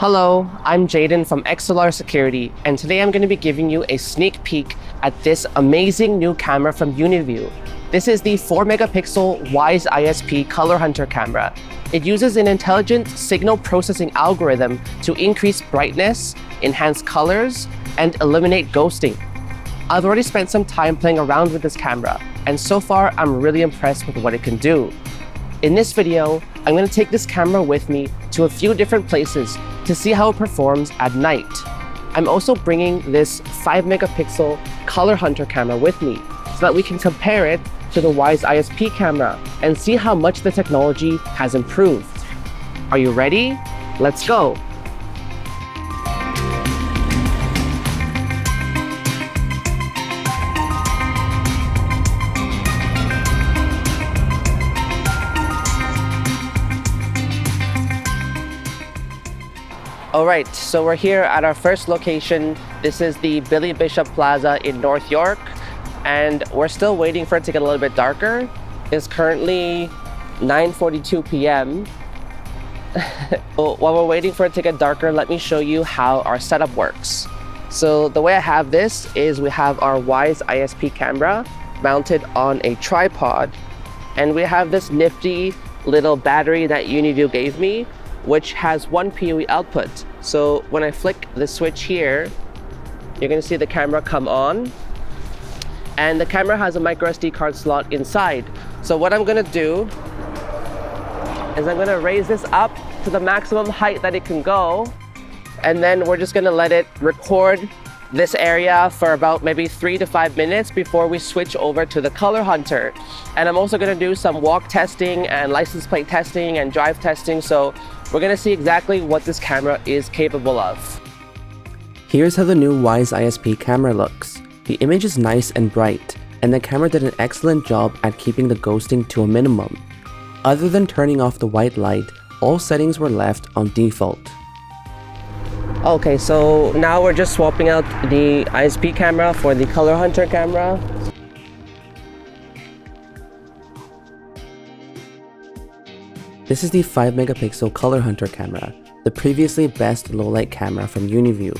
Hello, I'm Jaden from XLR Security, and today I'm going to be giving you a sneak peek at this amazing new camera from OwlView. This is the 4 megapixel Wise ISP Color Hunter camera. It uses an intelligent signal processing algorithm to increase brightness, enhance colors, and eliminate ghosting. I've already spent some time playing around with this camera, and so far I'm really impressed with what it can do. In this video, I'm going to take this camera with me to a few different places to see how it performs at night. I'm also bringing this 5 megapixel Color Hunter camera with me so that we can compare it to the Wise ISP camera and see how much the technology has improved. Are you ready? Let's go! Alright, so we're here at our first location. This is the Billy Bishop Plaza in North York, and we're still waiting for it to get a little bit darker. It's currently 9:42 p.m. While we're waiting for it to get darker, let me show you how our setup works. So the way I have this is we have our Wise ISP camera mounted on a tripod, and we have this nifty little battery that OwlView gave me, which has one PoE output. So when I flick the switch here, you're gonna see the camera come on, and the camera has a micro SD card slot inside. So what I'm gonna do is I'm gonna raise this up to the maximum height that it can go, and then we're just gonna let it record this area for about maybe 3 to 5 minutes before we switch over to the Color Hunter. And I'm also gonna do some walk testing and license plate testing and drive testing, so we're gonna see exactly what this camera is capable of. Here's how the new Wise ISP camera looks. The image is nice and bright, and the camera did an excellent job at keeping the ghosting to a minimum. Other than turning off the white light, all settings were left on default. Okay, so now we're just swapping out the ISP camera for the Color Hunter camera. This is the 5 megapixel Color Hunter camera, the previously best low-light camera from OwlView.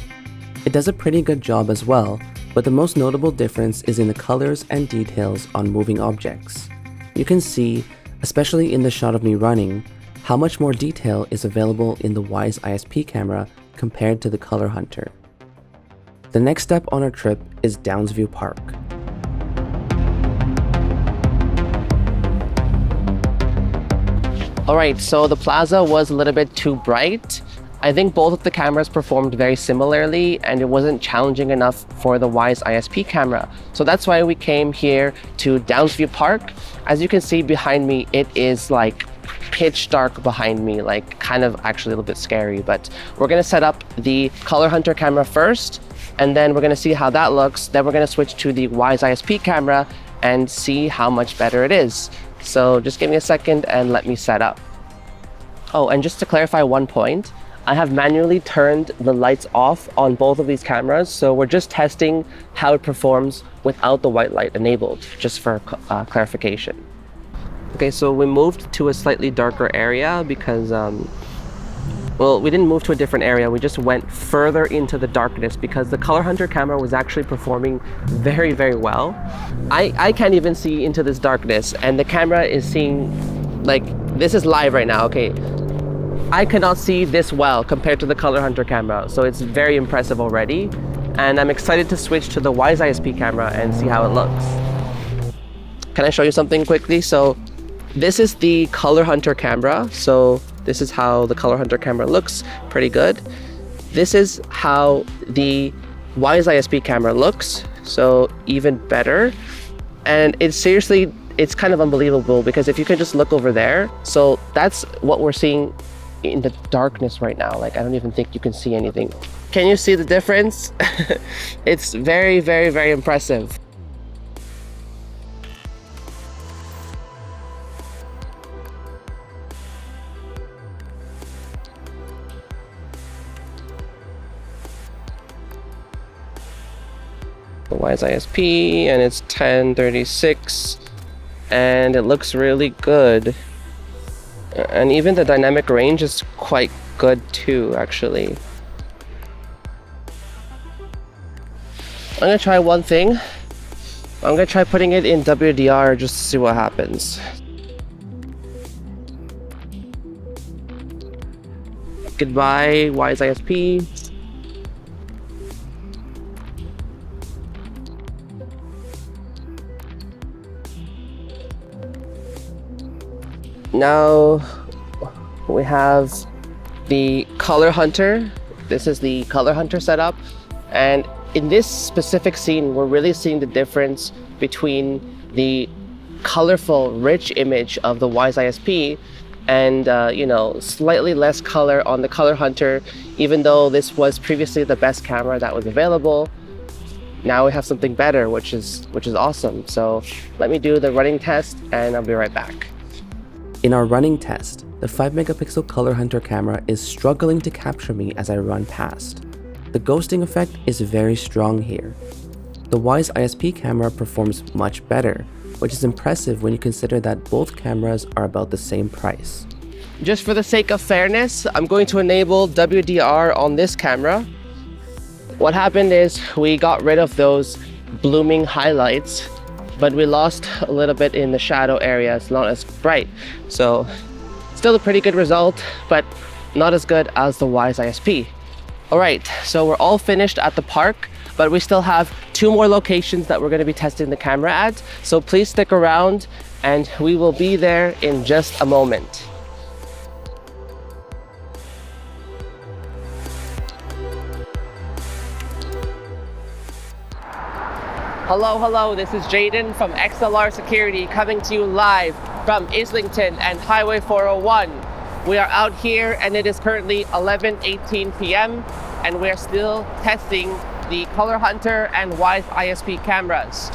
It does a pretty good job as well, but the most notable difference is in the colors and details on moving objects. You can see, especially in the shot of me running, how much more detail is available in the Wise ISP camera compared to the Color Hunter. The next step on our trip is Downsview Park. Alright, so the plaza was a little bit too bright. I think both of the cameras performed very similarly, and it wasn't challenging enough for the Wise ISP camera. So that's why we came here to Downsview Park. As you can see behind me, it is like pitch dark behind me, like kind of actually a little bit scary, but we're gonna set up the Color Hunter camera first, and then we're gonna see how that looks. Then we're gonna switch to the Wise ISP camera and see how much better it is. So just give me a second and let me set up. Oh, and just to clarify one point, I have manually turned the lights off on both of these cameras, so we're just testing how it performs without the white light enabled, just for clarification. Okay, so we moved to a slightly darker area because, well, we didn't move to a different area, we just went further into the darkness because the Color Hunter camera was actually performing very, very well. I can't even see into this darkness, and the camera is seeing, like, this is live right now, okay? I cannot see this well compared to the Color Hunter camera, so it's very impressive already, and I'm excited to switch to the Wise ISP camera and see how it looks. Can I show you something quickly? So this is the Color Hunter camera, so this is how the Color Hunter camera looks, pretty good. This is how the Wise ISP camera looks, so even better. And it's seriously, it's kind of unbelievable because if you can just look over there, so that's what we're seeing in the darkness right now. Like, I don't even think you can see anything. Can you see the difference? It's very, very, very impressive. The Wise ISP, and it's 1036, and it looks really good. And even the dynamic range is quite good too, actually. I'm gonna try one thing. I'm gonna try putting it in WDR just to see what happens. Goodbye, Wise ISP. Now we have the color hunter. This is the color hunter setup, and in this specific scene, we're really seeing the difference between the colorful, rich image of the Wise ISP and you know, slightly less color on the color hunter. Even though this was previously the best camera that was available, now we have something better, which is awesome. So let me do the running test and I'll be right back. In our running test, the 5-megapixel color hunter camera is struggling to capture me as I run past. The ghosting effect is very strong here. The Wise ISP camera performs much better, which is impressive when you consider that both cameras are about the same price. Just for the sake of fairness, I'm going to enable WDR on this camera. What happened is we got rid of those blooming highlights, but we lost a little bit in the shadow area. It's not as bright. So still a pretty good result, but not as good as the Wise ISP. All right, so we're all finished at the park, but we still have 2 more locations that we're going to be testing the camera at. So please stick around and we will be there in just a moment. Hello, this is Jaden from XLR Security coming to you live from Islington and Highway 401. We are out here and it is currently 11:18 p.m. and we are still testing the Color Hunter and Wise ISP cameras.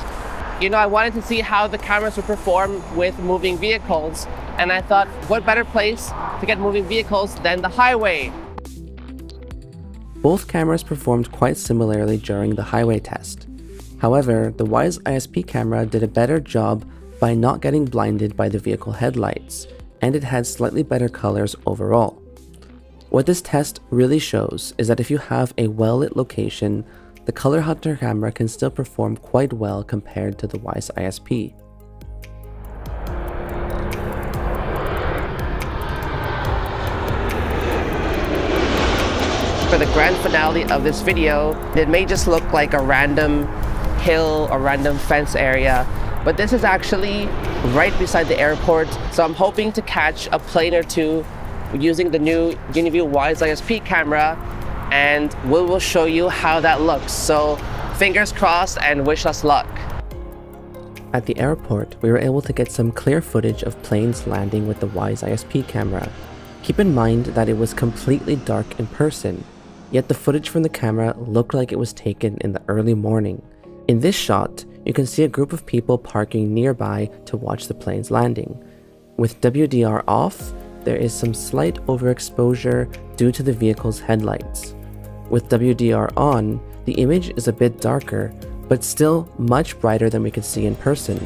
You know, I wanted to see how the cameras would perform with moving vehicles, and I thought, what better place to get moving vehicles than the highway? Both cameras performed quite similarly during the highway test. However, the Wise ISP camera did a better job by not getting blinded by the vehicle headlights, and it had slightly better colors overall. What this test really shows is that if you have a well-lit location, the Color Hunter camera can still perform quite well compared to the Wise ISP. For the grand finale of this video, it may just look like a random hill or random fence area, but this is actually right beside the airport. So I'm hoping to catch a plane or two using the new UniView Wise ISP camera, and we will show you how that looks. So fingers crossed and wish us luck. At the airport, we were able to get some clear footage of planes landing with the Wise ISP camera. Keep in mind that it was completely dark in person, yet the footage from the camera looked like it was taken in the early morning. In this shot, you can see a group of people parking nearby to watch the planes landing. With WDR off, there is some slight overexposure due to the vehicle's headlights. With WDR on, the image is a bit darker, but still much brighter than we could see in person.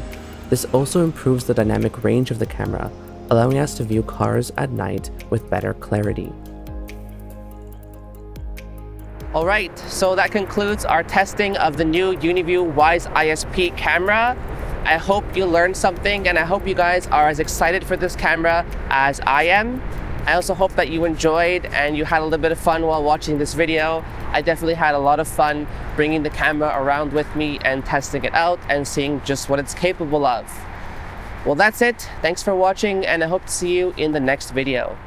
This also improves the dynamic range of the camera, allowing us to view cars at night with better clarity. All right, so that concludes our testing of the new UniView Wise ISP camera. I hope you learned something, and I hope you guys are as excited for this camera as I am. I also hope that you enjoyed and you had a little bit of fun while watching this video. I definitely had a lot of fun bringing the camera around with me and testing it out and seeing just what it's capable of. Well, that's it. Thanks for watching, and I hope to see you in the next video.